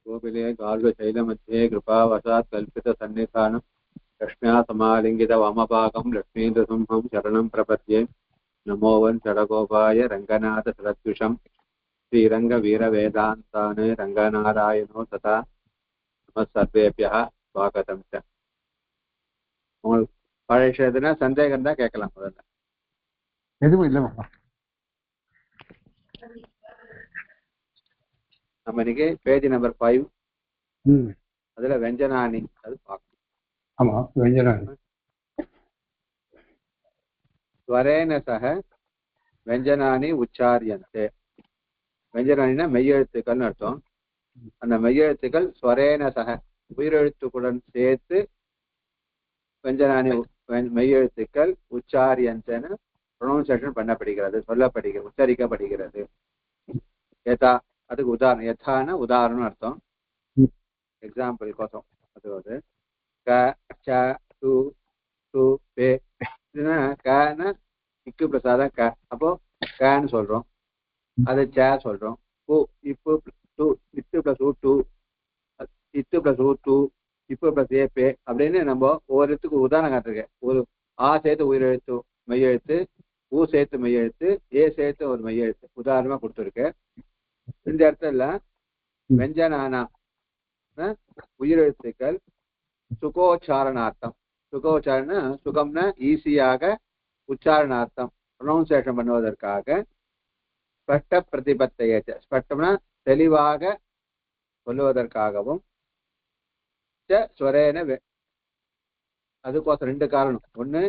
गोपिले गार्गशैलमध्ये कृपावशात् कल्पितसन्निधानं लक्ष्म्या समालिङ्गितवामभागं लक्ष्मीन्द्रसिंहं शरणं प्रपद्ये। नमो वन् षडगोपाय रङ्गनाथसदद्विषं श्रीरङ्गवीरवेदान्तान् रङ्गनारायणो तथा नमः सर्वेभ्यः स्वागतं च. உங்களுக்கு பழைய விஷயத்துல சந்தேகம் தான் கேட்கலாம். முதல்ல எதுவும் இல்லைம்மா. நம்ம இன்னைக்கு பேஜ் நம்பர் 5 அதுல வெஞ்சனானி அது பார்க்கணும். ஆமா, வெஞ்சனானி. ஸ்வரேன சக வெஞ்சனானி உச்சாரியந்தே. வெஞ்சனானினா மெய்யெழுத்துக்கள்னு அர்த்தம். அந்த மெய்யெழுத்துக்கள் ஸ்வரேன சக உயிரெழுத்துக்களுடன் சேர்த்து வெஞ்சனானி மெய்யெழுத்துக்கள் உச்சாரியந்தேன்னு ப்ரொனவுன்சியேஷன் பண்ணப்படுகிறது, சொல்லப்படுகிறது, உச்சரிக்கப்படுகிறது. யதா அதுக்கு உதாரணம், யதான உதாரணம் அர்த்தம். எக்ஸாம்பிள் கோசம் அது வந்து க ச டு டு பே. இதுனா கன இக்கு பிரசாத க, அப்போ கன்னு சொல்றோம். அது ச சொல்றோம். கு இப்பு டூ இத்து பிளஸ் ஊ டூ இத்து பிளஸ் ஊ டூ இப்பு பிளஸ் ஏ பே அப்படின்னு நம்ம ஒவ்வொருத்துக்கு உதாரணம் காட்டிருக்கேன். ஒரு ஆ சேர்த்து உயிரெழுத்து மெய்யெழுத்து, ஊ சேர்த்து மெய்யெழுத்து, ஏ சேர்த்து ஒரு மெய்யெழுத்து உதாரணமா கொடுத்துருக்கு. இந்த இடத்துல வெஞ்சனானா உயிரெழுத்துக்கள் சுகோச்சாரணார்த்தம். சுகோச்சாரண சுகம்னா ஈஸியாக, உச்சாரணார்த்தம் ப்ரொனவுன்சியேஷன் பண்ணுவதற்காக, ஸ்பஷ்ட பிரதிபத்தையேச்ச ஸ்பஷ்டம்னா தெளிவாக சொல்லுவதற்காகவும், ஸ்வரேன அதுக்கோசம் ரெண்டு காரணம். ஒண்ணு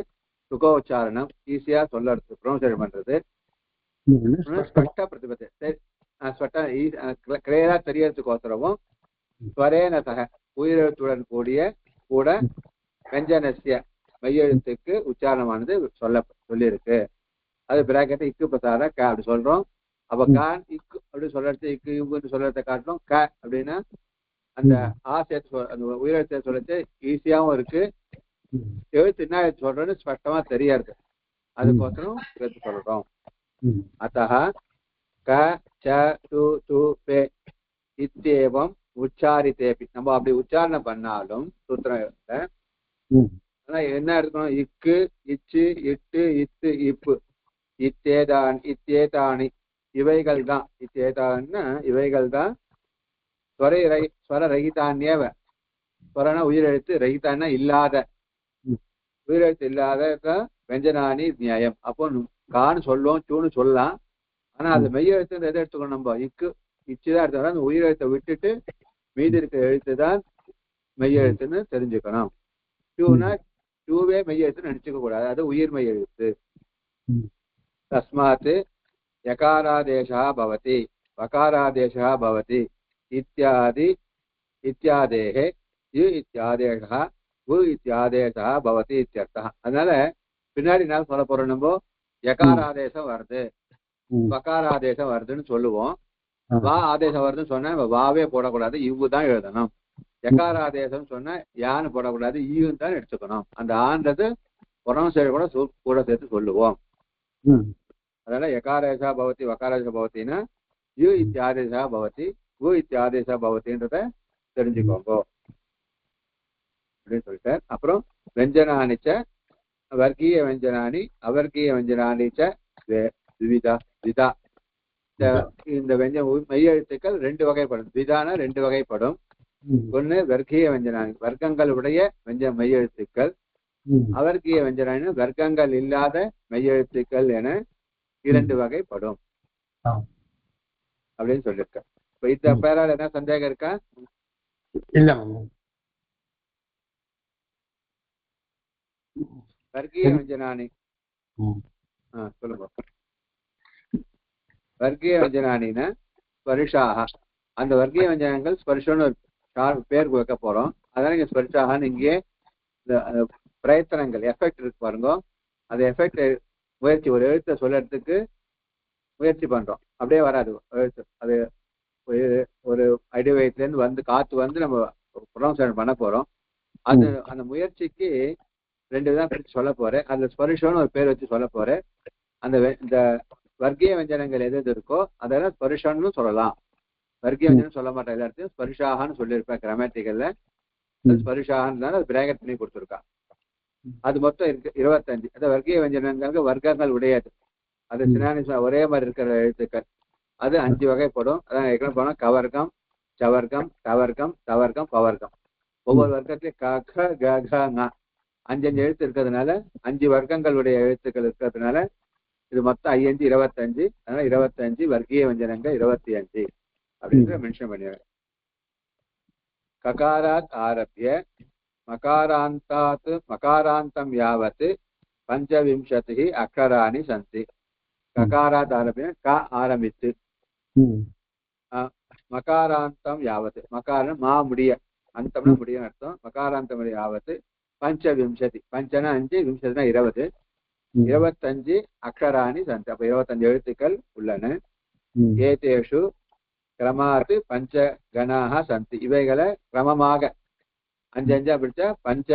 சுகோச்சாரணம் ஈஸியா சொல்றது ப்ரொனவுன்சியேஷன் பண்றது. ஸ்பஷ்ட பிரதிபத்தை கிளியரா தெரியறதுக்கோசரமும் ஸ்வரேன சக உயிரெழுத்துடன் கூடிய கூட வெஞ்சனசிய மெய்யெழுத்துக்கு உச்சாரணமானது சொல்லியிருக்கு. அது பிராக்கெட் இக்கு பிரசார க அப்படி சொல்றோம். அப்ப கான் இக்கு அப்படி சொல்றது, இக்கு இவுன்னு சொல்றத காட்டணும். க அப்படின்னா அந்த ஆசையத்தை அந்த உயிரெழுத்தை சொல்றது ஈஸியாவும் இருக்கு, எழுத்து என்ன எழுத்து சொல்றோன்னு ஸ்பஷ்டமா தெரியாது. அதுக்கோசரம் எடுத்து சொல்றோம். அத்தः க ச டு டு பே இத்தேவம் உச்சாரித்தேபி. நம்ம அப்படி உச்சாரணம் பண்ணாலும் சூத்திரம் ஆனா என்ன எடுக்கணும்? இக்கு இச்சு இட்டு இத்து இப்பு இத்தேதானி இவைகள் தான். இத்தேதான்னா இவைகள் தான் ஸ்வர ரகிதான்யவ. ஸ்வரனா உயிரெழுத்து, ரகிதான்னா இல்லாத, உயிரெழுத்து இல்லாத வெஞ்சனானி நியாயம். அப்போ கான்னு சொல்லுவோம், சூன்னு சொல்லலாம். ஆனா அது மெய்யெழுத்து எதை எடுத்துக்கணும்? நம்ம இக்கு இச்சுதான் எடுத்துக்கணும். அந்த உயிரெழுத்தை விட்டுட்டு மீதி இருக்கிற எழுத்து தான் மெய்யெழுத்துன்னு தெரிஞ்சுக்கணும். டூனா டூவே மெய்யெழுத்துன்னு நினைச்சுக்க கூடாது, அது உயிர் மெய்யெழுத்து. தஸ்மாத் யகாராதேசா பவதி வகாராதேசா பவதி இத்யாதி இத்யாதேஹ யு இத்யாதேசா உ இத்யாதேசா பவதி இத்யர்த்தः. அதனால பின்னாடி நான் சொல்ல போறோம், நம்ம யகாராதேசம் வருது, வகாராதேசம் வருதுன்னு சொல்லுவோம். வா ஆதேசம் வருதுன்னு சொன்னா வாவே போடக்கூடாது, இவ்வு தான் எழுதணும். யகாராதேசம் சொன்னா யான்னு போடக்கூடாது, ஈன்னு தான் எடுத்துக்கணும். அந்த ஆன்றது புறம்சேடு கூட சேர்த்து சொல்லுவோம். அதனால யகாரேசா பவதி வகாரேசா பவத்தின்னா யு இத்தியாதேசா பவதி உ இத்தியாதேசா பவதின்றத தெரிஞ்சுக்கோங்க அப்படின்னு சொல்லிட்டார். அப்புறம் வெஞ்சனானிச்ச வர்க்கீய வெஞ்சனானி அவர்கீய வெஞ்சனானிச்ச விவிதா விதா. இந்த மெய்யெழுத்துக்கள் ரெண்டு வகைப்படும். விதான ரெண்டு வகைப்படும். ஒண்ணு வர்க்கீய வெஞ்சனானி வர்க்கங்களுடைய மெய்யெழுத்துக்கள், அவர்கீய வெஞ்சனானி வர்க்கங்கள் இல்லாத மெய்யெழுத்துக்கள் என இரண்டு வகைப்படும் அப்படின்னு சொல்லியிருக்க. இப்ப இந்த பேரால் என்ன சந்தேகம் இருக்கா? இல்ல. வர்க்கீய வெஞ்சனானி சொல்லுங்க. வர்க்கீய வெஞ்சனானின்னா ஸ்பர்ஷாக. அந்த வர்க்கீய வெஞ்சனங்கள் ஸ்பர்ஷன்னு பேர் வைக்க போறோம். அதனால இங்க ஸ்பர்ஷாகன்னு இங்கே பிரயத்தனங்கள் எஃபெக்ட் இருக்கு பாருங்க. அந்த எஃபெக்ட் முயற்சி, ஒரு எழுத்தை சொல்றதுக்கு முயற்சி பண்றோம், அப்படியே வராது எழுத்து. அது ஒரு அடி வயிற்றுலேருந்து வந்து காத்து வந்து நம்ம ப்ரொனவுன்சியேஷன் பண்ண போறோம். அது அந்த முயற்சிக்கு ரெண்டு விதம் பிரித்து சொல்ல போறேன். அந்த ஸ்பர்ஷன்னு ஒரு பேர் வச்சு சொல்ல போறேன். அந்த இந்த வர்க்கீய வெஞ்சனங்கள் எது இருக்கோ அதெல்லாம் ஸ்பர்ஷன்னு சொல்லலாம். வர்க்கீய வஞ்சனம் சொல்ல மாட்டேன் எல்லாத்தையும் ஸ்பர்ஷாகன்னு சொல்லியிருப்பேன் கிராமட்டிக்கல்ல. ஸ்பர்ஷாகன்னு அது பிராக்கெட் பண்ணி கொடுத்துருக்கா. அது மொத்தம் இருக்கு 25. அந்த வர்க்கீய வஞ்சனங்களுக்கு வர்க்கங்கள் உடையது. அது சினானிஸ் ஒரே மாதிரி இருக்கிற எழுத்துக்கள். அது 5 வகைப்படும். அதான் ஏற்கனவே போனா கவர்க்கம், சவர்க்கம், தவர்க்கம், தவர்க்கம், பவர்க்கம். ஒவ்வொரு வர்க்கத்திலையும் க க க க ங 5 எழுத்து இருக்கிறதுனால 5 வர்க்கங்களுடைய எழுத்துக்கள் இருக்கிறதுனால இது மொத்தம் 5 25. அதனால 25 வர்க்கீய வஞ்சனங்கள் 25 அப்படின்னு மென்ஷன் பண்ணிடுறேன். ககாராத் ஆரம்பிய மகாராந்தாத் மகாராந்தம் யாவத் பஞ்சவிம்சதி அக்ஷராணி சந்தி. ககாராத் ஆரம்பிய க ஆரம்பித்து மகாராந்தம் யாவத் மகாரம் மா முடிய அந்தம்னா முடிய அர்த்தம். மகாராந்தம் யாவத் பஞ்சவிம்சதி பஞ்சனா 5 விம்சதினா 20 25 அக்ஷராணி சந்தி. அப்ப 25 எழுத்துக்கள் உள்ளன. ஏதேஷு கிரமாத் பஞ்ச கணாக சந்தி. இவைகளை கிரமமாக 5 5 பிடிச்ச பஞ்ச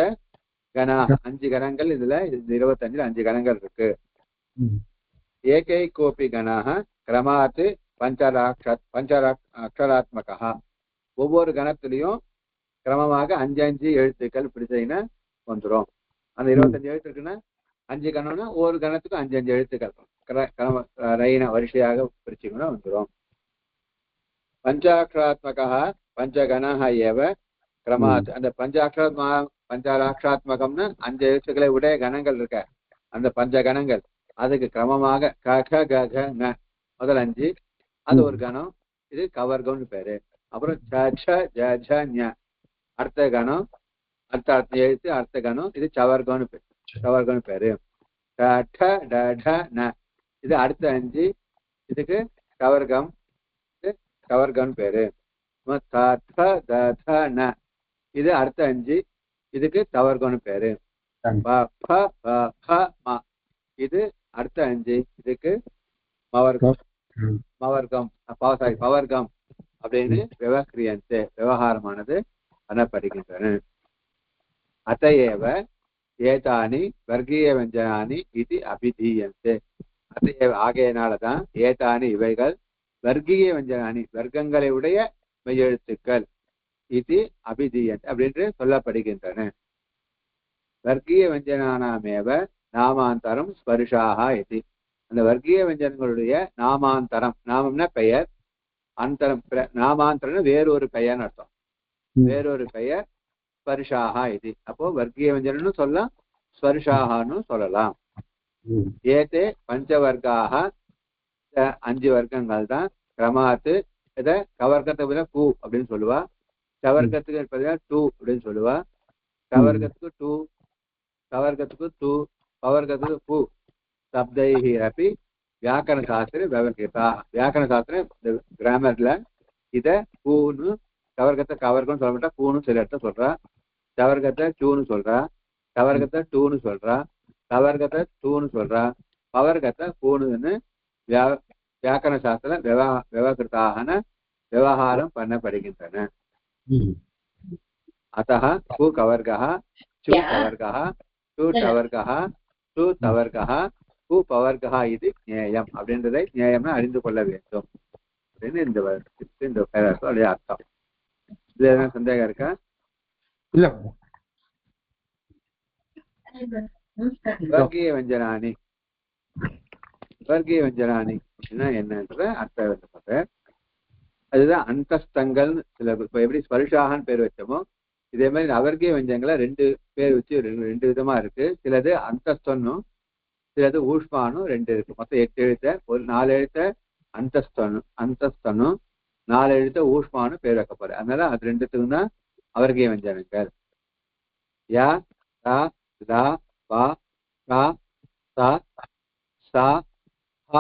கணாக 5 கணங்கள். இதுல 25 5 கணங்கள் இருக்கு. ஏகை கோபி கணாக கிரமாத் அக்ஷராத்மகா. ஒவ்வொரு கணத்திலையும் கிரமமாக 5 5 எழுத்துக்கள் பிடிச்சீங்கன்னா வந்துடும். அந்த 25 எழுத்து இருக்குன்னா 5 கணம்னா ஒவ்வொரு கணத்துக்கும் 5 5 எழுத்துக்கள் ரைன வரிசையாக பிரிச்சுங்கன்னா வந்துடும். பஞ்சாட்சராத்மகா பஞ்சகணாக ஏவ கிரமாத். அந்த பஞ்சாட்சராத்மகம்னா 5 எழுத்துக்களை உடைய கணங்கள் இருக்க அந்த பஞ்ச கணங்கள் அதுக்கு கிரமமாக க க க க ங முதல் 5 அது ஒரு கணம். இது கவர்க்கம்னு பேரு. அப்புறம் ச ச ஜ ஜ ஞ அடுத்த கணம் அடுத்த எழுத்து அடுத்த கணம். இது சவர்க்கம்னு பேரு. சவர்க்கம்னு பேரு. ட ட ட ட ந இது அடுத்த 5 இதுக்கு கவர்க்கம் கவர்க்கம்னு பேரு. த த த த ந இது அடுத்த 5 இதுக்கு தவர்க்கம்னு பேரு. ப ப ப ப ம இது அடுத்த 5 இதுக்கு மவர்க்கம் மவர்க்கம் பவர்க்கம் அப்படின்னு விவக்ரியந்தே விவகாரமானது பண்ணப்படுகின்றன. அதையேவ ஏதானி வர்க்கீய வஞ்சனானி இது அபிதீயந்தே. அதையேவ ஆகையினாலதான் ஏதானி இவைகள் வர்க்கீய வஞ்சனானி வர்க்கங்களை உடைய மெய்யெழுத்துக்கள் இது அபிதீயந்தே அப்படின்னு சொல்லப்படுகின்றன. வர்க்கீய வஞ்சனானாமேவ நாமாந்தரம் ஸ்பர்ஷாக இது. அந்த வர்க்கீய வஞ்சனங்களுடைய நாமாந்தரம் நாமம்னா பெயர் அந்தரம் நாமாந்தரம் வேறொரு பெயர்னு அர்த்தம். வேறொரு பெயர் ஸ்பர்ஷாக இது. அப்போ வர்க்கீய வஞ்சனம்னு சொல்லலாம் ஸ்பர்ஷாகனு சொல்லலாம். ஏதே பஞ்சவர்க்காக 5 வர்க்கங்கள் தான். கிரமாத்து இதை கவர்க்கத்துக்கு பதிலாக பூ அப்படின்னு சொல்லுவா. சவர்க்கத்துக்கு பதிலாக டூ அப்படின்னு சொல்லுவா. கவர்க்கத்துக்கு டூ கவர்க்கத்துக்கு டூ பவர்க்கத்துக்கு பூ. சப்தைஹி அப்படி வியாக்கரண சாஸ்திர விவகிதா. வியாக்கரண சாஸ்திரம் கிராமர்ல இத பூன்னு கவர்க்கத்தை கவர்க்கம்னு சொல்ல மாட்டா பூன்னு சில இடத்த சொல்றா. சவர்க்கத்தை டூன்னு சொல்றா. கவர்க்கத்தை டூன்னு சொல்றா. கவர்க்கத்தை டூன்னு சொல்றா. பவர்க்கத்தை பூன்னு வியாக்கரண சாஸ்திர விவகிருத்தாகன விவகாரம் பண்ணப்படுகின்றன. அத்தः பூ கவர்கः சு கவர்கः டூ டவர்கः டூ தவர்கः பூ பவர்கः இது ஞேயம் அப்படின்றதை ஞேயம்னா அறிந்து கொள்ள வேண்டும் அப்படின்னு இந்த அர்த்தம். இதுல எதனா சந்தேகம் இருக்கா? இல்ல. வர்க்கீய வஞ்சனானி வர்க்கீய வஞ்சனானி என்னன்ற அர்த்தம். அதுதான் அந்தஸ்தங்கள். சில இப்ப எப்படி ஸ்பர்ஷாகன்னு பேர் வச்சோமோ இதே மாதிரி அவர்க்கீய வஞ்சங்களை 2 பேர் வச்சு 2 விதமா இருக்கு. சிலது அந்தஸ்தன்னும் சிலது ஊஷ்மானும் 2 இருக்கு. மொத்தம் 8 எழுத்த ஒரு 4 எழுத்த அந்தஸ்தனும் 4 எழுத்த ஊஷ்மானும் பேர் வைக்க போற. அதனால அது 2த்துக்கும் தான் அவர்க்கீய வஞ்சனங்கள். யா தா தா வா கா சா சா ஹ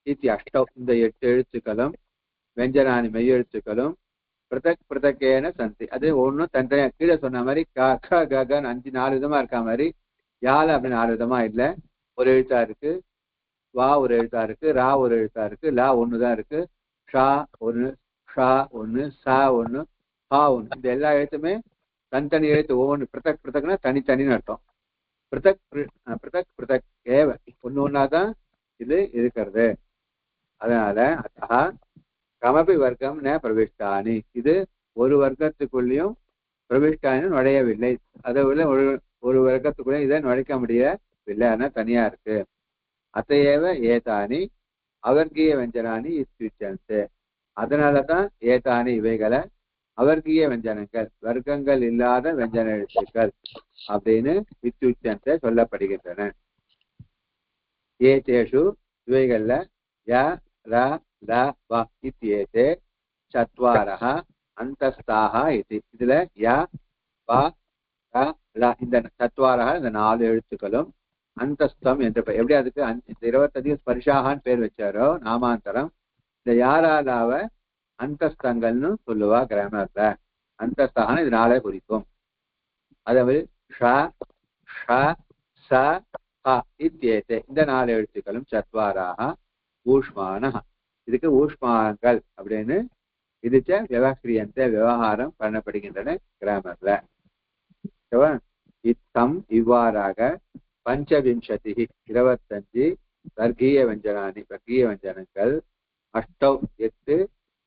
இத்தி அஷ்டம். இந்த 8 எழுத்துக்களும் வெஞ்சனானி மெய்யெழுத்துக்களும் பிரதக் பிரதக்கேன சந்தி. அது ஒன்றும் தனித்தனியா கீழே சொன்ன மாதிரி க க க கன்னு 5-4 விதமா இருக்கா மாதிரி யாழ் அப்படின்னு 4 விதமா இல்லை. ஒரு எழுத்தா இருக்கு. வா ஒரு எழுத்தா இருக்கு. ரா ஒரு எழுத்தா இருக்கு. லா ஒண்ணுதான் இருக்கு. ஷா ஒண்ணு ஷா ஒண்ணு சா ஒண்ணு ஹா ஒண்ணு. இந்த எல்லா எழுத்துமே தனித்தனி எழுத்து. ஒவ்வொன்று பிரதக் பிரதக்னா தனித்தனின்னு அர்த்தம். பிரதக் பிரதக் பிரதக் ஏவ ஒண்ணு ஒன்னாதான் இது இருக்கிறது. அதனால அத்தா கமபி வர்க்கம் ந பிரவிஷ்டானி, இது ஒரு வர்க்கத்துக்குள்ளேயும் பிரவிஷ்டானி நுழையவில்லை. அதை விட ஒரு வர்க்கத்துக்குள்ளே இதை நுழைக்க முடியவில்லை, ஆனால் தனியா இருக்கு. அத்தையேவ ஏதானி அவர்கீய வெஞ்சனானி இத்தியுச்சந்தே, அதனாலதான் ஏதானி இவைகளை அவர்கீய வெஞ்சனங்கள், வர்க்கங்கள் இல்லாத வெஞ்சன எழுத்துக்கள் அப்படின்னு இத்தியுச்சந்தே சொல்லப்படுகின்றன. ஏதேஷு இவைகள்ல ய ர ல வ இத்யேதே சத்வாரஹ அந்தஸ்தாஹ இதி, இதுல ய வ ர ல இந்த சத்வாரஹ இந்த 4 எழுத்துக்களும் அந்தஸ்தம் என்ற பெயர். எப்படி அதுக்கு 25 ஸ்பர்ஷாகான்னு பேர் வச்சாரோ நாமாந்தரம், இந்த யாராலாவ அந்தஸ்தங்கள்னு சொல்லுவா கிராமர்ல. அந்தஸ்தான இது 4 குறிக்கும். அதே மாதிரி ஷ ஷ ச ஹ இத்யேதே இந்த 4 எழுத்துக்களும் சத்வாராக ஊஷ்மான, இதுக்கு ஊஷ்மாங்கள் அப்படின்னு இதுச்ச விவக்ரியந்த விவகாரம் பண்ணப்படுகின்றன கிராமர்ல. இத்தம் இவ்வாறாக பஞ்சவிம்சதி 25 வர்க்கீய வெஞ்சனானி வர்க்கீய வெஞ்சனங்கள், அஷ்டௌ 8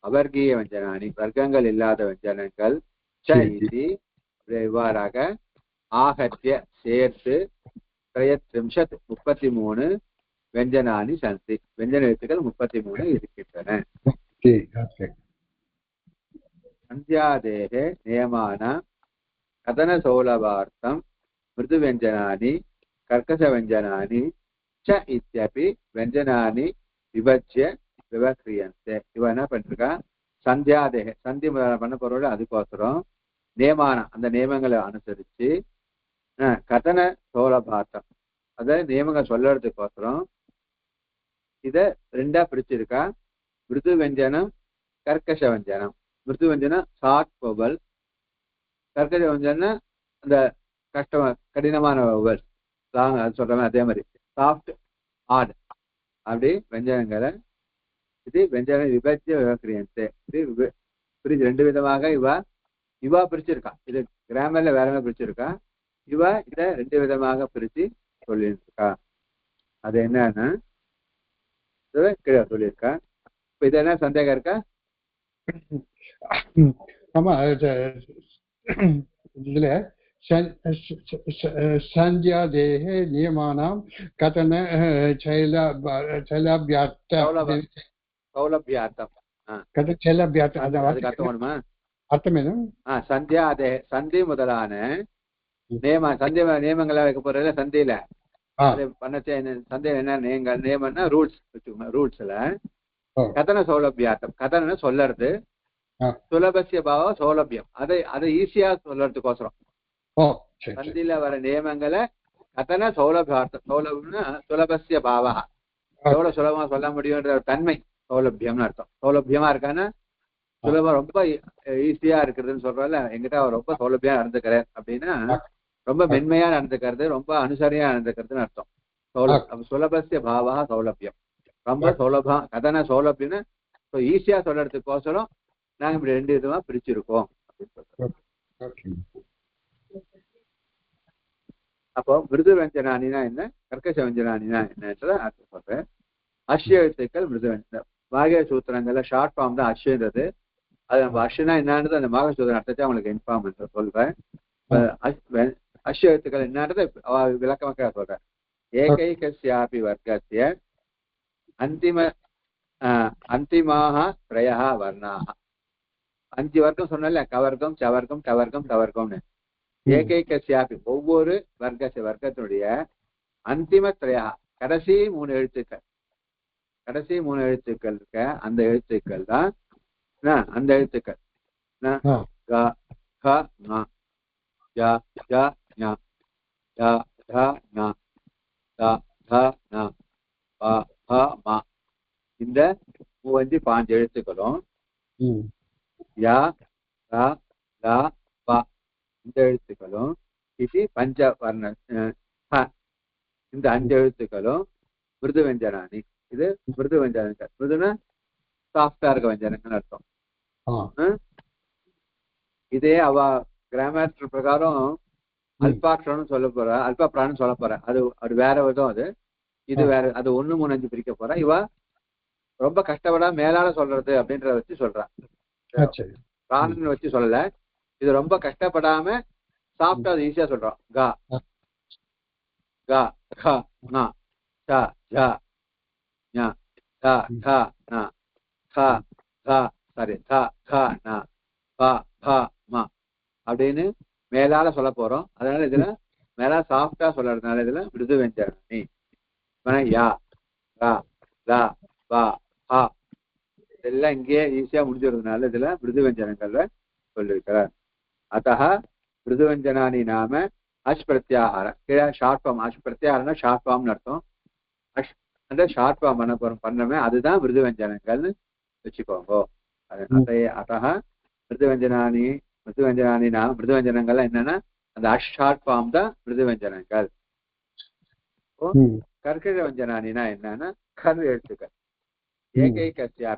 அவர்கீய வெஞ்சனானி வர்க்கங்கள் இல்லாத வெஞ்சனங்கள், ச இதி இவ்வாறாக ஆகத்திய சேர்த்து 33 வெஞ்சனானி சந்தி, வெஞ்சன எழுத்துக்கள் 33 இருக்கின்றன. சந்தியாதேகே நியமான கதன சௌலபார்த்தம் மிருது வெஞ்சனானி கர்க்கச வெஞ்சனானி ச இத்யபி வெஞ்சனானி விபஜ்ய விவக்ரியந்தே. இவன் என்ன பண்ணிருக்கா, சந்தியாதேக சந்தி பண்ண போறோட அதுக்கோசரம் நியமான அந்த நியமங்களை அனுசரிச்சு கதன சௌலபார்த்தம் அத நியமங்கள் சொல்றதுக்கோசரம் இத 2ஆ பிரிச்சிருக்கா. மிருது வெஞ்சனம் கர்க்கச வெஞ்சனம். மிருது வெஞ்சனம் சாட் வவல், கர்க்கச வெஞ்சனம் அந்த கடினமான வவல் லாங், அது சொல்ற அதே மாதிரி சாஃப்ட் ஆட் அப்படி வெஞ்சனங்களை இது வெஞ்சன விபஜ்ய விவக்ரியந்தே. இது 2 விதமாக இவா பிரிச்சிருக்கா. இது கிராமர்ல வேற மாதிரி பிரிச்சிருக்கா. இவ இத 2 விதமாக பிரிச்சு சொல்லியிருக்கா. அது என்னன்னா கீழே சொல்லியிருக்கா. இப்ப இது என்ன சந்தேகம் இருக்கா? ஆமா, இதுல சந்தியாதேகே நியமானாம் கதன சௌலபியார்த்தம் அதுக்கு அர்த்தம் வேணுமா? அர்த்தம் என்ன? சந்தியாதே சந்தி முதலான நியமங்களை வைக்க போறதுல சந்தியில பண்ணச்ச சந்தையில என்ன நியமம்னா ரூல்ஸ் வச்சுக்கோங்க. ரூல்ஸ்ல கதன சௌலபியார்த்தம், கதன சொல்லறது, சுலபசிய பாவம் சௌலபியம் அதை ஈஸியா சொல்றதுக்கோசரம் சந்தியில வர நியமங்களை கதன சௌலபியார்த்தம். சௌலபியம்னா சுலபசிய பாவா, எவ்வளவு சுலபமா சொல்ல முடியும்ன்ற தன்மை சௌலபியம்னு அர்த்தம். சௌலபியமா இருக்கான்னா சுலபம் ரொம்ப ஈஸியா இருக்கிறதுன்னு சொல்றல. எங்கிட்ட அவர் ரொம்ப சௌலபியா நடந்துக்கிறார் அப்படின்னா ரொம்ப மென்மையா நடந்துக்கிறது, ரொம்ப அனுசரியா நடந்துக்கிறதுன்னு அர்த்தம். சுலபசிய பாவா சௌலபியம், ரொம்ப சுலபம் கதன சௌலபியம்னு ஈஸியா சொல்றதுக்கோசரம் நாங்க இப்படி 2 விதமா பிரிச்சிருக்கோம் அப்படின்னு சொல்றோம். அப்போ மிருது வெஞ்சனானினா என்ன, கர்க்கச வெஞ்சனானினா என்னன்றத அர்த்தம் சொல்றேன். அஷ்ய எழுத்துக்கள் மிருது வெஞ்சனம். மாகே சூத்திரங்கள்ல ஷார்ட் ஃபார்ம் தான் அஷ்யன்றது. அது நம்ம அஷ்யனா என்னன்றது அந்த மாக சூத்திரம் அர்த்தத்தை அவங்களுக்கு இன்ஃபார்ம் பண்ற சொல்றேன். அஷ்ய எழுத்துக்கள் என்னன்றதை விளக்கமாக சொல்றேன். ஏகைகஸ்யாபி வர்க்கஸ்ய அந்திமாக 3 வர்ணாக. 5 வர்க்கம் சொன்னல, கவர்க்கம் சவர்க்கம் டவர்க்கம் டவர்க்கம்னு. ஏகைகஸ்யாபி ஒவ்வொரு வர்க்கத்தினுடைய அந்திம 3 கடைசி 3 எழுத்துக்கள், கடைசி 3 எழுத்துக்கள் இருக்க அந்த எழுத்துக்கள் தான் அந்த எழுத்துக்கள் இந்த 5 எழுத்துக்களும் யா ரா லா வா இந்த எழுத்துக்களும் இது பஞ்ச வர்ண இந்த 5 எழுத்துக்களும் மிருது வெஞ்சனானி. இது மிருது வெஞ்சனங்கள். மிருதுனா சாஃப்டா இருக்க வெஞ்சனங்கள் அர்த்தம். இதே அவ கிராமர் பிரகாரம் அல்பாட்சரம் சொல்ல போற, அல்பா பிராணம் சொல்ல போற. அது வேற விதம். அது இது வேற. அது 1, 3, 5 பிரிக்க போற. இவ ரொம்ப கஷ்டப்படாம மேலால சொல்றது அப்படின்றத வச்சு சொல்றான். சரி. பிராணன் வச்சு சொல்லல, இது ரொம்ப கஷ்டப்படாம சாப்பிட்டா அது ஈஸியா சொல்றோம். கா கா கா நா சா ஜா ஞா தா தா நா கா கா சாரி தா கா நா பா பா மா அப்படின்னு மேலால சொல்ல போறோம். அதனால இதுல மேலா சாஃப்டா சொல்றதுனால இதுல மிருது வெஞ்சரணி. யா ரா லா பா ஹா இதெல்லாம் இங்கேயே ஈஸியா முடிஞ்சிருந்ததுனால இதுல மிருது வெஞ்சனங்கள்ல சொல்லியிருக்கிறார். அத்தः மிருது வெஞ்சனானி நாம அஷ் பிரத்யாகார. கீழே ஷார்ட் ஃபார்ம் அஷ் பிரத்யாகாரம்னா ஷார்ட் ஃபார்ம்னு அர்த்தம். அஷ் அந்த ஷார்ட் ஃபார்ம் பண்ணமே அதுதான் மிருது வெஞ்சனங்கள்னு வச்சுக்கோங்க. அத்தः மிருது வெஞ்சனானி நாம மிருது வெஞ்சனங்கள் என்னன்னா அந்த அஷ் ஷார்ட் ஃபார்ம் தான் மிருது வெஞ்சனங்கள். கர்க்கட வெஞ்சனானினா என்னன்னா கர் எழுத்துக்கள் ஏகைக்கஸ்யா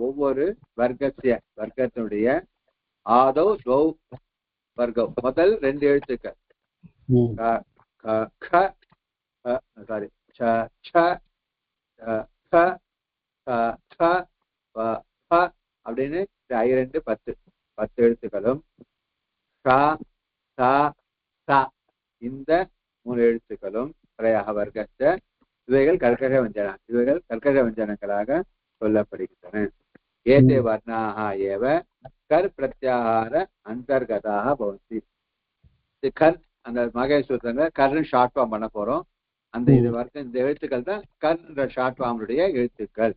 ஒவ்வொரு வர்க்கத்தினுடைய ஆதௌ துவௌ வர்க்கம் முதல் 2 எழுத்துக்கள் சாரி ச ச க க ப அப்படின்னு 2 10 எழுத்துக்களும் ஷா சா ச இந்த 3 எழுத்துக்களும் பிரயாக வர்க்கத்தை இவைகள் கர்க்கட வஞ்சனங்களாக சொல்லப்படுகின்றன. ஏதே வர்ணாக ஏவ கர் பிரத்யாகார அந்தர்கதாக பவந்தி. கர் அந்த மகேஸ்வரத்துல கர்னு ஷார்ட் ஃபார்ம் பண்ண போறோம். அந்த இது வர்க்கம் இந்த எழுத்துக்கள் தான் கர்ன்ற ஷார்ட் ஃபார்முடைய எழுத்துக்கள்.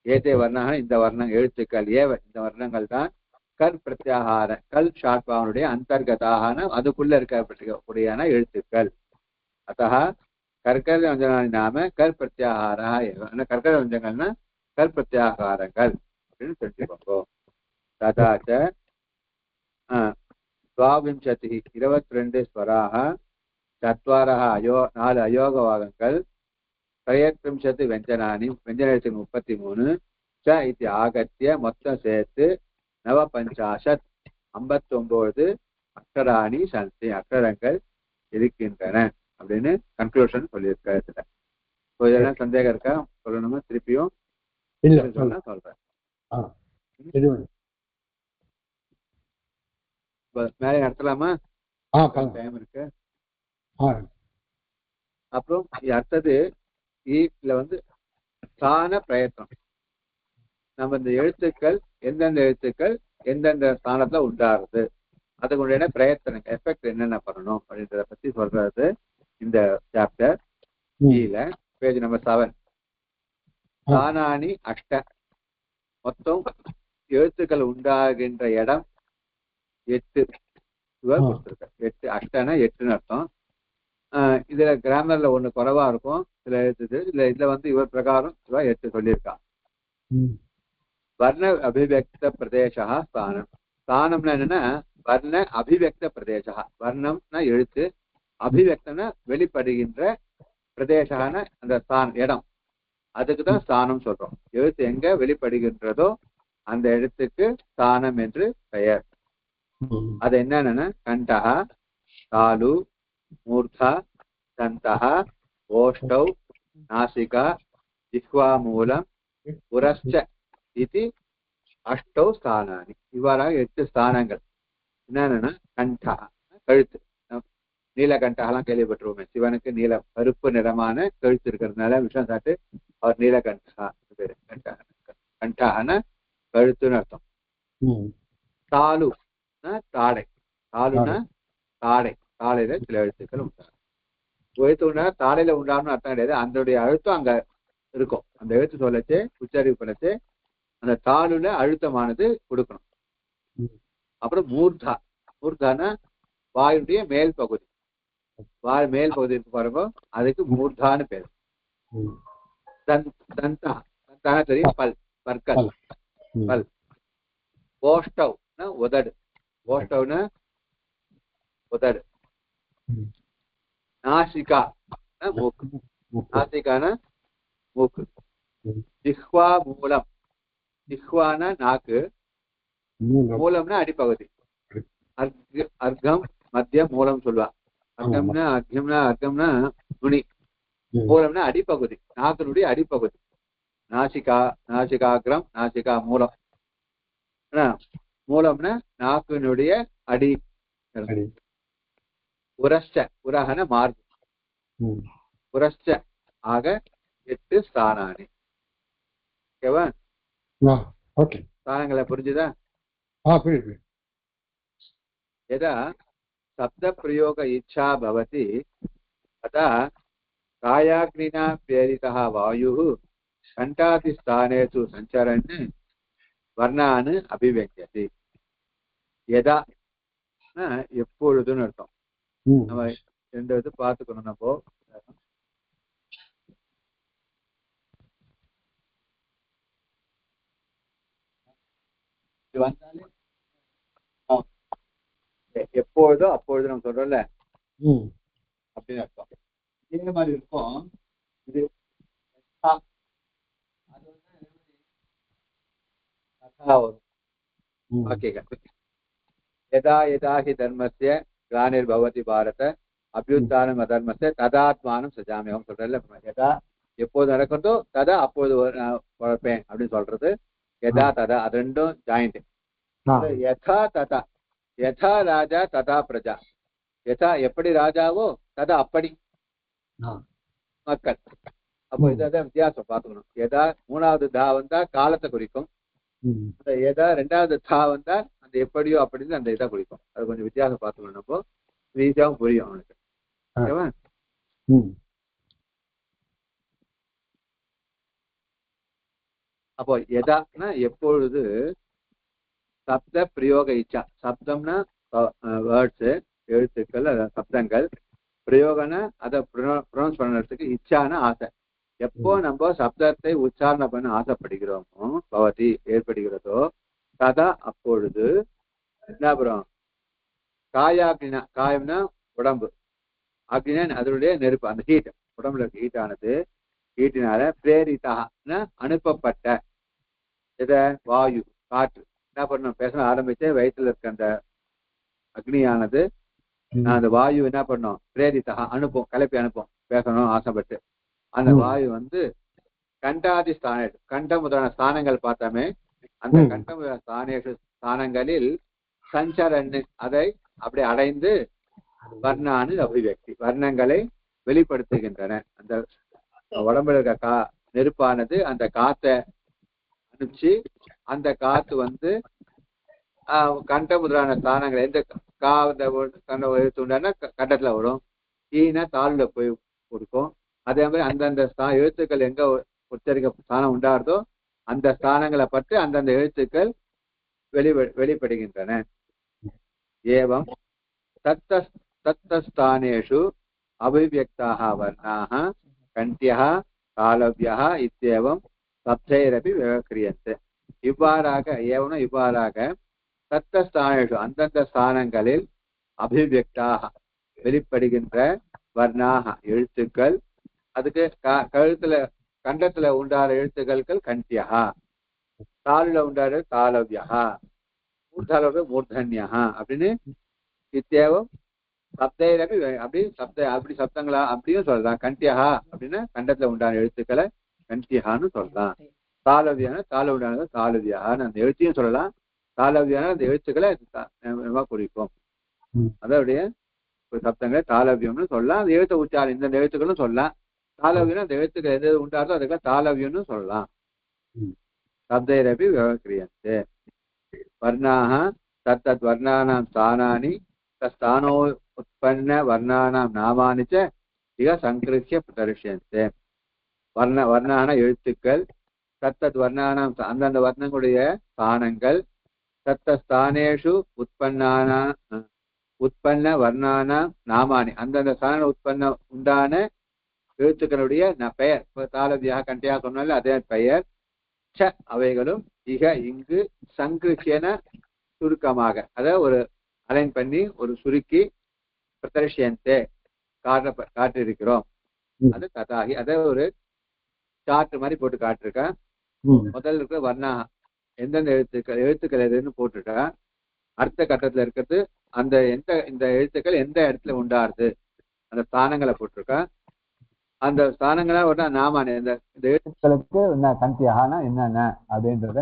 ஏதே வர்ணாக இந்த எழுத்துக்கள் ஏவ இந்த வர்ணங்கள் தான் கர் பிரத்யாகார கல் ஷார்ட் ஃபார்முடைய அந்தர்கதான அதுக்குள்ள இருக்கக்கூடிய எழுத்துக்கள். அத்தः கர்க்கட வஞ்சனானி நாம கர் பிரத்யாகாரா. கர்க்கட வஞ்சங்கள்னா கர் பிரத்யாகாரங்கள் அப்படின்னு தெரிஞ்சுக்கோங்க. ததாச்ச 22 ஸ்வராக 4 அயோக வாகங்கள் 33 வெஞ்சனானி வெஞ்சனத்து 33 ச இது ஆகத்திய மொத்தம் சேர்த்து 59 அக்ஷராணி சந்தி அக்ஷரங்கள் இருக்கின்றன அப்படின்னு கன்க்ளூஷன் சொல்லியிருக்காரு. இதெல்லாம் சந்தேகம் இருக்கா? சொல்லணுமா திருப்பியும்? இல்ல சொல்றேன். மேலே நடத்தலாமா? டைம் இருக்கு. அப்புறம் அடுத்தது இதுல ஸ்தான பிரயத்னம். நம்ம இந்த எழுத்துக்கள் எந்தெந்த எழுத்துக்கள் எந்தெந்த ஸ்தானத்துல உண்டாருது அதுக்குடைய பிரயத்தனம் எஃபெக்ட் என்னென்ன பண்ணணும் அப்படின்றத பத்தி சொல்றது இந்த சாப்டர். Page number 7. ஸ்தானானி அஷ்ட. மொத்தம் எழுத்துக்கள் உண்டாகின்ற இடம் 8 கொடுத்திருக்க. 8 அஷ்டனா 8ன்னு அர்த்தம். இதுல கிராமர்ல ஒண்ணு குறைவா இருக்கும் சில எழுத்துது. இதுல இவர் பிரகாரம் 8 சொல்லியிருக்கா. வர்ண அபிவியக்த பிரதேசா ஸ்தானம். ஸ்தானம்னா என்னன்னா வர்ண அபிவியக்த பிரதேசா. வர்ணம்னா எழுத்து, அபிவியக்தம்னா வெளிப்படுகின்ற, பிரதேசான அந்த இடம், அதுக்குதான் ஸ்தானம் சொல்றோம். எழுத்து எங்க வெளிப்படுகின்றதோ அந்த இடத்துக்கு ஸ்தானம் என்று பெயர். அது என்னன்னா கண்டஹ, தாலு, மூர்த்தா, தந்தஹ, ஓஷ்டௌ, நாசிகா, ஜிஹ்வா மூலம், புரஸ்ச இது அஷ்டௌ ஸ்தானானி. இவ்வாறாக 8 ஸ்தானங்கள். என்னன்னா கண்டா கழுத்து. நீலகண்டகெல்லாம் கேள்விப்பட்டிருவோமே. சிவனுக்கு நீல கருப்பு நிறமான கழுத்து இருக்கிறதுனால விஷ்ணு சாட்டு அவர் நீலகண்டா பேரு. கண்டாகன கழுத்துன்னு அர்த்தம். தாலுனா தாடை. தாலுனா தாடை. தாடையில சில எழுத்துக்கள் உண்டாகும். எழுத்து உண்டா தாடையில உண்டான்னு அர்த்தம் கிடையாது. அதனுடைய அழுத்தம் அங்க இருக்கும். அந்த எழுத்து சொல்லச்சு உச்சரிப்பு பண்ணச்சு அந்த தாளுல அழுத்தமானது கொடுக்கணும். அப்புறம் மூர்தா. மூர்தானா வாயுடைய மேல் பகுதி. வாய் மேல் பகுதி இருக்கு பாருங்க, அதுக்கு மூர்தான்னு பேரு. தந்தா தந்தான தெரியும், பல், பற்கள், பல். ஓஷ்டவ்னா உதடு. ஓஷ்டவ்னா உதடு. நாசிகா மூக்கு. நாசிகான மூக்கு. ஜிஹ்வா மூலம். ஜிஹ்வானா நாக்கு, மூலம்னா அடிப்பகுதி. அர்க்கம் மத்தியம் மூலம் சொல்லுவா. அர்க்கம்னா நுனி, மூலம்னா அடிப்பகுதி, நாக்கினுடைய அடிப்பகுதி. நாசிகாகிரம் நாசிகா மூலம். மூலம்னா நாக்கினுடைய அடி. உரஸ்ச உரகன மார்பு. உரஸ்ச ஆக 8 ஸ்தானானி. ஓகேவா? ஓகே, ஸ்தானங்களை புரிஞ்சுதா? புரியுது. यदा शब्दप्रयोग इच्छा भवति तदा कायाग्निना प्रेरितः वायुः कण्ठादिस्थानेषु सञ्चरन् वर्णान् अभिव्यञ्जति. यदा எப்பொழுதுன்னு அர்த்தம். நம்ம ரெண்டு இது பார்த்துக்கணும். நம்ம இது வந்தாலே எப்பொழுதோ அப்பொழுது நம்ம சொல்றோம்ல, அப்படின்னு அர்த்தம். இதே மாதிரி இருக்கும். இது यदा यदा हि धर्मस्य ग्लानिर्भवति भारत अभ्युत्थानम् अधर्मस्य तदात्मानं सृजाम्यहं சொல்றல. यदा எப்போது நடக்குதோ ததா அப்போது வளர்ப்பேன் அப்படின்னு சொல்றது. यदा तदा அது ரெண்டும் ஜாயிண்ட். यथा तथा यथा ராஜா ததா பிரஜா. यथा எப்படி ராஜாவோ ததா அப்படி மக்கள். அப்போ இதான் வித்தியாசம் பார்த்துக்கணும். எதா மூணாவது தா வந்தா காலத்தை குறிக்கும். அந்த எதா ரெண்டாவது தா வந்தா அந்த எப்படியோ அப்படின்னு அந்த இதை குறிக்கும். அது கொஞ்சம் வித்தியாசம் பார்த்துக்கணும். நம்ம ஈஸியாகவும் புரியும் அவனுக்கு. ஓகேவா? அப்போ எதானா எப்பொழுது சப்த பிரயோக இச்சா. சப்தம்னா வேர்ட்ஸ் எழுத்துக்கள், சப்தங்கள். பிரயோகனா அதை ப்ரொனவுன்ஸ் பண்ணுறதுக்கு, இச்சான ஆசை. எப்போ நம்ம சப்தத்தை உச்சாரணை பண்ண ஆசைப்படுகிறோமோ பவதி ஏற்படுகிறதோ ததா அப்பொழுது என்ன அப்புறம் காயாக்னா, காயம்னா உடம்பு, அக்னினா அதனுடைய நெருப்பு, அந்த ஹீட், உடம்புல ஹீட்டானது ஹீட்டினால பிரேரிதான அனுப்பப்பட்ட இதை வாயு காற்று என்ன பண்ணணும், பேச ஆரம்பிச்சு வயிற்றுல இருக்க அந்த அக்னியானது அந்த வாயு என்ன பண்ணோம், பிரேரிதா அனுப்பும், கிளப்பி அனுப்பும், பேசணும் ஆசைப்பட்டு. அந்த வாயு வந்து கண்டாதி ஸ்தான, கண்ட முதலான ஸ்தானங்கள் பார்த்தோமே, அந்த கண்ட முதலான ஸ்தானங்களில் சஞ்சரன்னு அதை அப்படி அடைந்து வர்ணானு அபிவியக்தி வர்ணங்களை வெளிப்படுத்துகின்றன. அந்த உடம்புல இருக்க நெருப்பானது அந்த காத்தை அனுப்பிச்சு, அந்த காத்து வந்து கண்ட முதலான ஸ்தானங்கள் எந்த எழுத்து உண்டான கண்டத்துல வரும், ஈனா தாழ்ல போய் கொடுக்கும். அதே மாதிரி அந்தந்த எழுத்துக்கள் எங்க உச்சரிக்க ஸ்தானம் உண்டாருதோ அந்த ஸ்தானங்களை பற்றி அந்தந்த எழுத்துக்கள் வெளிப்படுகின்றன. ஏவம் தத்தஸ்தானேஷு அபிவியக்தாக வர்ணாக கண்டியः தாளவ்யः இத்யேவம் சப்தைரபி விவக்ரியந்தே. இவ்வாறாக ஏவன இவ்வாறாக தத்தஸ்தானேஷு அந்தந்த ஸ்தானங்களில் அபிவியக்தாக வெளிப்படுகின்ற வர்ணாக எழுத்துக்கள், அதுக்கு கழுத்துல கண்டத்துல உண்டான எழுத்துக்கள் கண்டியா, தாளுல உண்டான தாளவ்யா, மூர்த்தாளவு மூர்தன்யா அப்படின்னு இத்தேவம் சப்தைரபி அப்படி அப்படி சப்தங்களா அப்படியும் சொல்லலாம். கண்டியா அப்படின்னா கண்டத்துல உண்டான எழுத்துக்களை கண்டியான்னு சொல்லலாம். தாளவ்யான தாள உண்டானது தாளவியான்னு அந்த எழுத்தையும் சொல்லலாம். தாளவியான அந்த எழுத்துக்களை குறிக்கும். அதோடைய சப்தங்களை தாளவியம்னு சொல்லலாம். அந்த எழுத்து உச்சாரம் இந்த எழுத்துக்களும் சொல்லலாம். தாளவியம் அந்த எழுத்துக்கள் எது உண்டாதோ அதுக்கெல்லாம் தாளவியம்னு சொல்லலாம். சப்தைரபி விவக்ரியந்தே. வர்ணாக தத்தத் வர்ணானாம் ஸ்தானானி தஸ்தானோ உற்பன்ன வர்ணானாம் நாமானி ச இக சங்கிருஹ்ய பிரதர்ஷ்யந்தே. வர்ணான எழுத்துக்கள், தத்தத் வர்ணானாம் அந்தந்த வர்ணங்களுடைய ஸ்தானங்கள், தத்த ஸ்தானேஷு உற்பன்ன வர்ணான நாமானி அந்தந்த ஸ்தான உற்பன்ன உண்டான எழுத்துக்களுடைய பெயர். தாளவியாக கண்டியாக சொன்னால அதே பெயர். ச அவைகளும் இக இங்கு சங்கிருஹ்யன சுருக்கமாக, அதாவது ஒரு அலைன் பண்ணி ஒரு சுருக்கி பிரதர்ஷ்யந்தே காட்டிருக்கிறோம். அது கதாகி அதை ஒரு சார்ட் மாதிரி போட்டு காட்டிருக்கேன். முதல்ல இருக்கிற வர்ணா எந்தெந்த எழுத்துக்கள் எதுன்னு போட்டுட்டா, அடுத்த கட்டத்துல இருக்கிறது அந்த இந்த எழுத்துக்கள் எந்த இடத்துல உண்டாருது அந்த ஸ்தானங்களை போட்டிருக்கா. அந்த ஸ்தானங்களா ஒரு நாமானே இந்த எழுத்துக்களுக்கு என்ன கந்தியாகனா என்னென்ன அப்படின்றத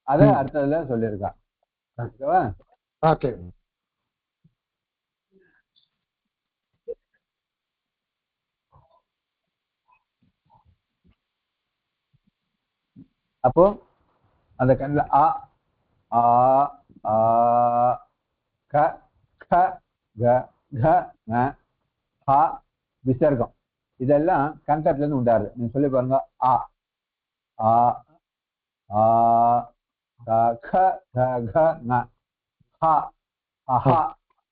அதை அடுத்ததுல சொல்லியிருக்கான். ஓகேவா? ஓகே. அப்போ அந்த கண்ணில் ஆ ஆ ஆ க க க க ந ஹா விசர்க்கம் இதெல்லாம் கண்டத்துல இருந்து உண்டாருது. நீங்க சொல்லி பாருங்க. ஆ ஆ ஆ க க க க ந ஹா அஹா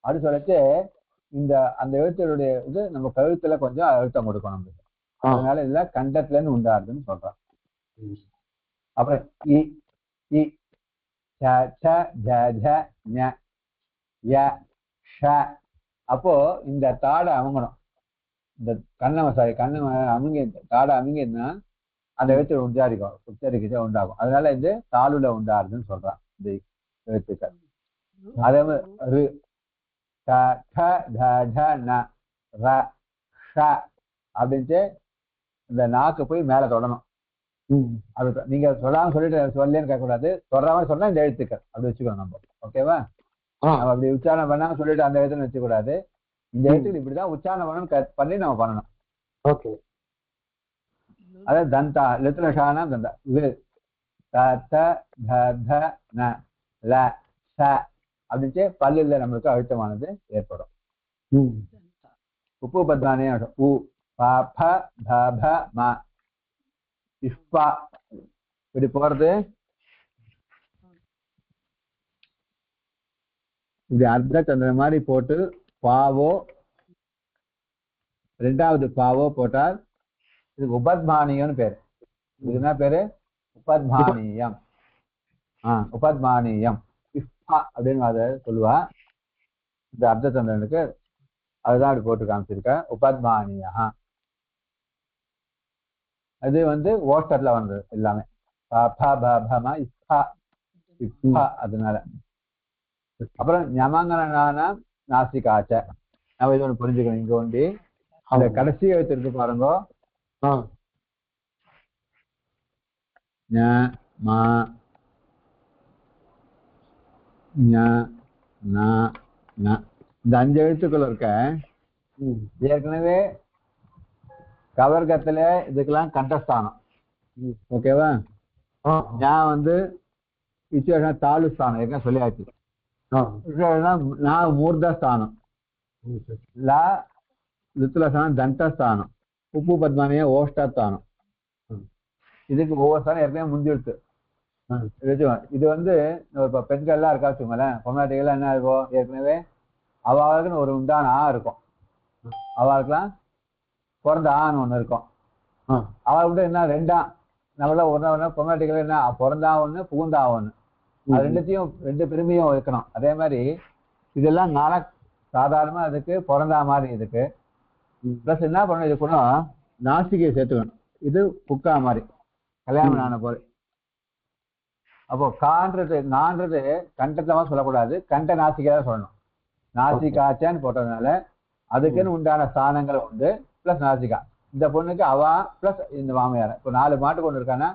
அப்படின்னு சொல்லிட்டு இந்த அந்த எழுத்துடைய இது நம்ம கழுத்துல கொஞ்சம் அழுத்தம் கொடுக்கணும் நம்மளுக்கு. அதனால இதுல கண்டத்துல இருந்து உண்டாருதுன்னு சொல்றோம். அப்புறம் இ இ ச ச ஜ ஜ ஞ ய ஷ அப்போ இந்த தாடை அமுங்கணும். இந்த கண்ணை அமுங்க தாடை அமுங்கன்னா அந்த எழுத்து உச்சரிக்கிட்டே உண்டாகும். அதனால இது தாளுல உண்டாருதுன்னு சொல்றான் இந்த எழுத்துக்கள். அதே மாதிரி க க ட ட ந ர ஷ அப்படின்ட்டு இந்த நாக்கு போய் மேல தொடணும். அது நீங்க சொல்லாம சொல்லிட்டு சொல்லேன்னு கேட்கக்கூடாது. சொல்ற மாதிரி சொன்னா இந்த எழுத்துக்கள் அப்படி வச்சுக்கணும் நம்ம. ஓகேவா? நம்ம அப்படி உச்சாரணம் பண்ணாம சொல்லிட்டு அந்த எழுத்துன்னு வச்சுக்கூடாது. இந்த எழுத்துக்கள் இப்படிதான் உச்சாரணம் பண்ணணும் பண்ணி நம்ம பண்ணணும். ஓகே. அதாவது தந்தா லித்ரஷானா தந்தா வி த த த த ந ல ச அப்படின்ட்டு பல்லுல நம்மளுக்கு அழுத்தமானது ஏற்படும். உப்பு பத்மானே உ ப ப ப ப ம இஃபா இப்படி போறது. இப்படி அர்த்த சந்திர மாதிரி போட்டு பாவோ ரெண்டாவது பாவோ போட்டால் இது உபத்மானியம்னு பேரு. இது என்ன பேரு? உபத்மானியம். உபத்மானியம் இஃபா அப்படின்னு அதை சொல்லுவா. இந்த அர்த்த சந்திரனுக்கு அதுதான் அப்படி போட்டு காமிச்சிருக்க. உபத்மானியா அது ஓஸ்டர்ல வந்தது எல்லாமே. அதனால அப்புறம் ஞமங்கனான நாசிகாச்ச நம்ம இது ஒண்ணு புரிஞ்சுக்கணும். இங்க ஒண்டி அந்த கடைசி எழுத்து இருக்கு பாருங்க. இந்த 5 எழுத்துக்கள் இருக்க ஏற்கனவே கவர்க்கத்துல இதுக்கெல்லாம் கண்டஸ்தானம். ஓகேவா? நான் விசேஷம் தாலு ஸ்தானம் ஏற்கனவே சொல்லியாச்சு. நான் மூர்தஸ்தானம், லா லித்துலஸ்தானம் தண்டஸ்தானம், உப்பு பத்மானிய ஓஷ்டஸ்தானம். இதுக்கு ஒவ்வொரு ஸ்தானம் ஏற்கனவே முடிஞ்சிடுச்சு. இது இப்ப பெண்கள் எல்லாம் இருக்கா வச்சுங்களேன். பொம்னாட்டிகள் என்ன இருக்கும்? ஏற்கனவே அவளுக்குன்னு ஒரு உண்டான ஆ இருக்கும். அவளுக்குலாம் பிறந்த ஆன்னு ஒண்ணு இருக்கும். அவளுக்கு என்ன ரெண்டாம் நம்மள ஒன்னு பொம்னாட்டிகள் என்ன பிறந்தா ஒண்ணு புகுந்தா ஒண்ணு. அது ரெண்டுத்தையும் ரெண்டு பெருமையும் இருக்கணும். அதே மாதிரி இதெல்லாம் சாதாரணமா அதுக்கு பிறந்தா மாதிரி இதுக்கு பிளஸ் என்ன பண்ணணும், இது கூட நாசிகையை சேர்த்துக்கணும். இது புக்கா மாதிரி கல்யாணம் ஆன போது. அப்போ நான்றது கண்டத்தமா சொல்லக்கூடாது, கண்ட நாசிகை தான் சொல்லணும். நாசிகாச்சான்னு போட்டதுனால அதுக்குன்னு உண்டான ஸ்தானங்கள் உண்டு. பிளஸ் நாசிகா. இந்த பொண்ணுக்கு அவா பிளஸ் இந்த மாமியார். இப்போ 4 மாட்டு பொண்ணு இருக்கானா,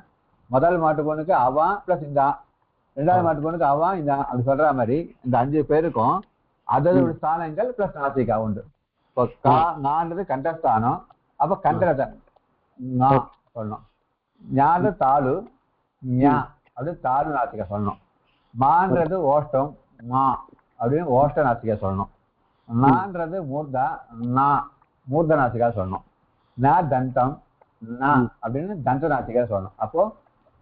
முதல் மாட்டு பொண்ணுக்கு அவா பிளஸ் இந்த, ரெண்டாவது மாட்டு பொண்ணுக்கு அவா இந்த, அப்படி சொல்ற மாதிரி இந்த 5 பேருக்கும் அதோட ஸ்தானங்கள் பிளஸ் நாசிகா உண்டு. இப்போ நான்றது கண்டஸ்தானம். அப்ப கண்டத்தை சொல்லணும். ஞான தாலு ஞா அப்படின்னு தாலு நாசிகா சொல்லணும். மான்றது ஓஷ்டம் மா அப்படின்னு ஓஷ்ட நாசிகா சொல்லணும். நான்றது மூர்தா நா மூர்த நாசிகா சொல்லணும். நா தண்டம் நா அப்படின்னு தண்ட நாசிகா சொல்லணும். அப்போ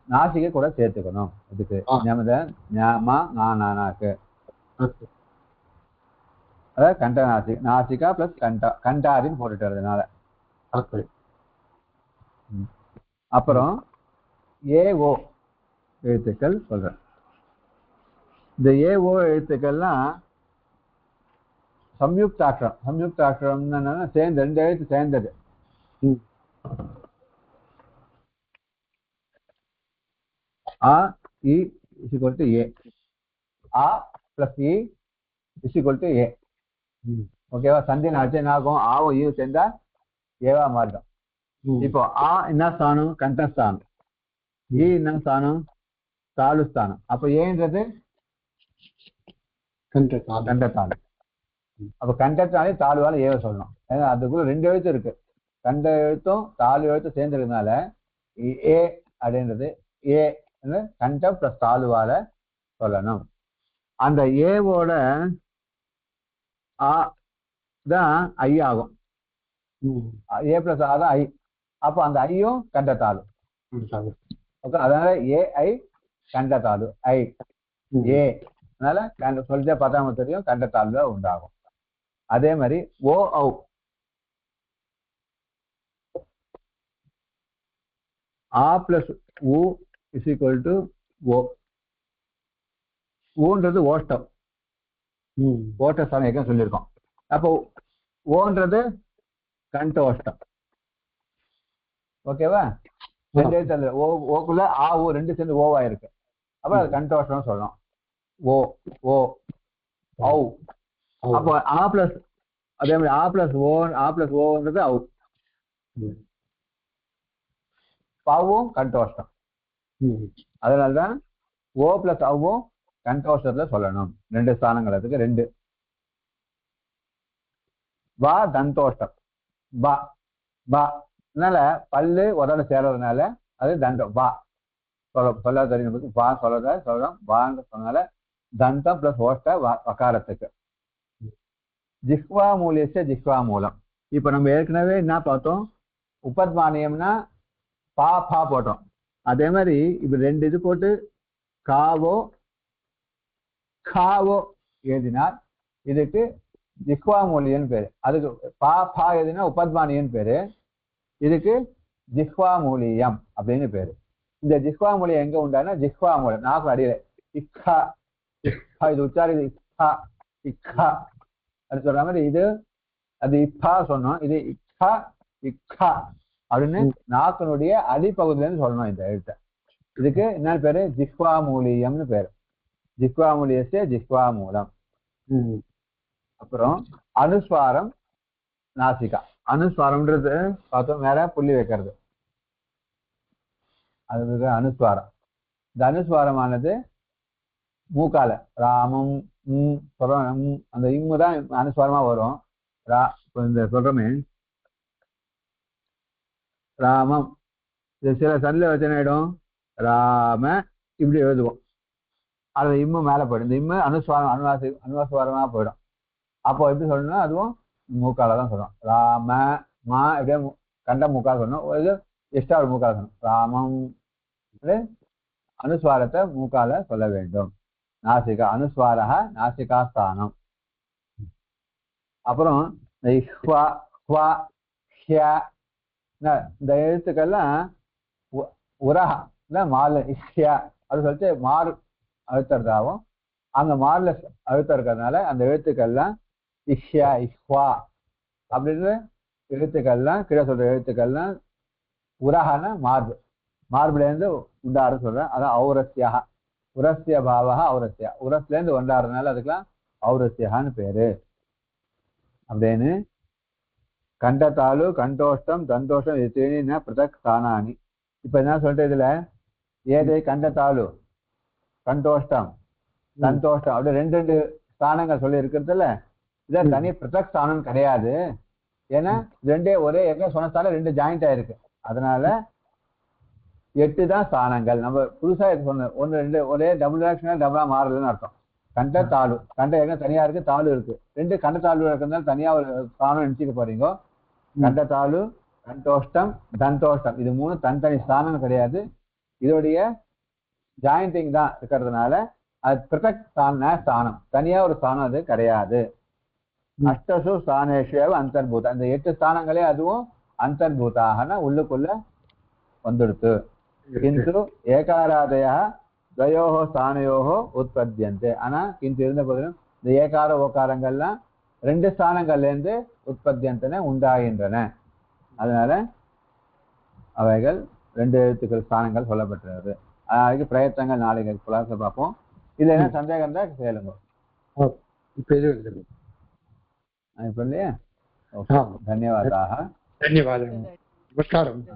நாசிகை கூட சேர்த்துக்கணும். இதுக்கு ஞாமா நானாக்கு அதாவது கண்ட நாசிகா பிளஸ் கண்டாரின்னு போட்டுட்டு வரதுனால. அப்புறம் ஏஓ எழுத்துக்கள் சொல்றேன். இந்த ஏஓ எழுத்துக்கள்லாம் சம்யுக்தாட்சரம். சம்யுக்தாட்சரம் சேர்ந்து 2 எழுத்து சேர்ந்தது. ஆ இ இஸ் ஈக்வல் டு ஏ. ஆ பிளஸ் இ இஸ் ஈக்வல் டு ஏ. ஓகேவா? சந்தியன் அர்ச்சனை ஆகும். ஆவும் ஈ சேர்ந்தா ஏவா மாறிடும். இப்போ ஆ என்ன ஸ்தானம்? கண்டஸ்தானம். ஈ என்ன ஸ்தானம்? தாலுஸ்தானம். அப்ப ஏன்றது கண்டத்தாலு. அப்ப கண்டத்தாலே தாலுவால ஏவ சொல்லணும். ஏன்னா அதுக்குள்ள 2 எழுத்து இருக்கு. கண்ட எழுத்தும் தாலு எழுத்தும் சேர்ந்துருக்கனால ஏ அப்படின்றது ஏ கண்ட பிளஸ் தாலுவால சொல்லணும். அந்த ஏவோட ஆ தான் ஐ ஆகும். ஏ பிளஸ் ஆ தான் ஐ. அப்போ அந்த ஐயும் கண்டத்தாலு. ஓகே, அதனால ஏ ஐ கண்டத்தாலு ஐ ஏ. அதனால சொல்லிட்டே பார்த்தா தெரியும் கண்டத்தாலுல உண்டாகும். அதே மாதிரி ஓ ஔ ஆ பிளஸ் ஊ இஸ் ஈக்குவல் டு ஓ. ஊன்றது ஓஷ்டம். ஓட்ட ஸ்தானம் ஏற்கனவே சொல்லியிருக்கோம். அப்போ ஓன்றது கண்ட ஓஷ்டம். ஓகேவா? 2 எழுத்து ஓக்குள்ள ஆ ஓ 2 சேர்ந்து ஓவா இருக்கு. அப்ப அது கண்ட ஓஷ்டம் சொல்லணும். ஓ ஓ ஔ. அப்போ ஆ பிளஸ் அதே மாதிரி ஆ பிளஸ் ஓன்றது ஔ. பாவும் கண்டோஷ்டம். அதனால்தான் ஓ பிளஸ் ஔவும் கண்டோஷ்டத்துல சொல்லணும். 2 ஸ்தானங்கள் அதுக்கு 2. வா தந்தோஷ்டம். பா பா அதனால பல்லு உதட சேர்றதுனால அது தண்டம். வா சொல்ல தெரியும். வா சொல்றத சொல்றோம். வான்னு சொன்னால தந்தம் பிளஸ் ஓஷ்ட வகாரத்துக்கு. ஜிஹ்வா மூலியச்ச ஜிஹ்வா மூலம். இப்ப நம்ம ஏற்கனவே என்ன பார்த்தோம்? உபத்மானியம்னா பா பா போட்டோம். அதே மாதிரி இப்ப 2 இது போட்டு காவோ காவோ எழுதினார். இதுக்கு ஜிஹ்வா மூலியன்னு பேரு. அதுக்கு பா பா எழுதினா உபத்மானியன்னு பேரு. இதுக்கு ஜிஹ்வா மூலியம் அப்படின்னு பேரு. இந்த ஜிஹ்வா மூலியம் எங்க உண்டானா ஜிஹ்வா மூலம் நாக்கு அடியில இக்கா இக்கா இது உச்சாரி இக்கா இக்கா அது சொல்ற மாதிரி இது அது இப்பா சொன்னோம். இது இக்கா இக்கா அப்படின்னு நாக்கினுடைய அடிப்பகுதியில சொல்லணும் இந்த எழுத்தை. இதுக்கு என்ன பேரு? ஜிஹ்வா மூலியம்னு பேரு. ஜிஹ்வா மூலியசே ஜிஹ்வா மூலம். அப்புறம் அனுஸ்வாரம் நாசிகா. அனுஸ்வாரம்ன்றது பார்த்தோம் மேல புள்ளி வைக்கிறது. அதுக்கு அனுஸ்வாரம். இந்த அனுஸ்வாரமானது மூக்கால ராமம் சொல்றோம். அந்த இம்மு தான் அனுஸ்வாரமா வரும். இந்த சொல்றோமே ராமம் சில சல்ல வச்சன ஆயிடும் ராம இப்படி எழுதுவோம். அது இம்மு மேல போயிடும். இந்த இம்மு அனுஸ்வாரம் அனுவாசவாரமா போயிடும். அப்போ எப்படி சொல்லணும்? அதுவும் மூக்கால தான் சொல்லணும். ராம மா எப்படியே கண்ட மூக்கால சொல்லணும். இது எக்ஸ்ட்ரா ஒரு மூக்கால சொல்லணும். ராமம் அனுஸ்வாரத்தை மூக்கால சொல்ல வேண்டும். நாசிகா அனுஸ்வாரக நாசிகா ஸ்தானம். அப்புறம் இந்த எழுத்துக்கள்லாம் உரஹா மால இஷ்யா அது சொல்லிட்டு மாறு அழுத்தறதாகவும் அந்த மார்ல அழுத்தம் இருக்கிறதுனால அந்த எழுத்துக்கள்லாம் இஷ்யா இஷ்வா அப்படின்ற எழுத்துக்கள்லாம் கீழே சொல்ற எழுத்துக்கள்லாம் உரஹான மார்பு. மார்புல இருந்து உண்டாரு சொல்றேன். அதான் ஔரஸ்யா உரஸ்ய பாவா ஔரஸ்யா. உரஸ்ல இருந்து ஒன்றாடுறதுனால அதுக்கெல்லாம் ஔரஸ்யான்னு பேரு அப்படின்னு. கண்டத்தாலு கண்டோஷ்டம் தந்தோஷம் இது தேனினா பிரதக் ஸ்தானானி. இப்ப என்ன சொல்லிட்டு இதுல ஏதை கண்டத்தாலு கண்டோஷ்டம் சந்தோஷம் அப்படி 2 ஸ்தானங்கள் சொல்லி இருக்கிறதுல இதை தனி பிரதக் ஸ்தானம் கிடையாது. ஏன்னா 2 ஒரே சொன்னதால 2 ஜாயிண்ட் ஆயிருக்கு. அதனால 8 தான் ஸ்தானங்கள். நம்ம புதுசா சொன்ன 1 2 ஒரே டபுள் ஆக்ஷனா டபுளா மாறுதுன்னு அர்த்தம். கண்ட தாலு கண்ட தனியா இருக்கு, தாலு இருக்கு. 2 கண்ட தாலு இருக்கிறதுனால தனியா ஒரு ஸ்தானம் நினைச்சுக்க போறீங்க. கண்ட தாலு கண்டோஷ்டம் தந்தோஷ்டம் இது 3 தனித்தனி ஸ்தானம் கிடையாது. இதோடைய ஜாயிண்டிங் தான் இருக்கிறதுனால அது பிரதக் ஸ்தானம் தனியா ஒரு ஸ்தானம் அது கிடையாது. அஷ்டசு ஸ்தானேஷு அந்தர்பூத. அந்த 8 ஸ்தானங்களே அதுவும் அந்தர்பூதாகனா உள்ளுக்குள்ள வந்துடுத்து. கிந்து ஏகாராதய துவயோஹோ ஸ்தானயோஹோ உற்பத்தியந்தே. ஆனா கிந்து இருந்த போதிலும் இந்த ஏகார ஓகாரங்கள்லாம் 2 ஸ்தானங்கள்ல இருந்து உற்பத்தியந்தன உண்டாகின்றன. அதனால அவைகள் 2 எழுத்துக்கள் ஸ்தானங்கள் சொல்லப்பட்டிருக்கிறது. அதுக்கு பிரயத்தனங்கள் நாளைக்கு புலாச பார்ப்போம். இதுல என்ன சந்தேகம் தான் கேளுங்க. இப்ப இல்லையா? धन्यवादाः. ధన్యవాదాలు. నమస్కారం.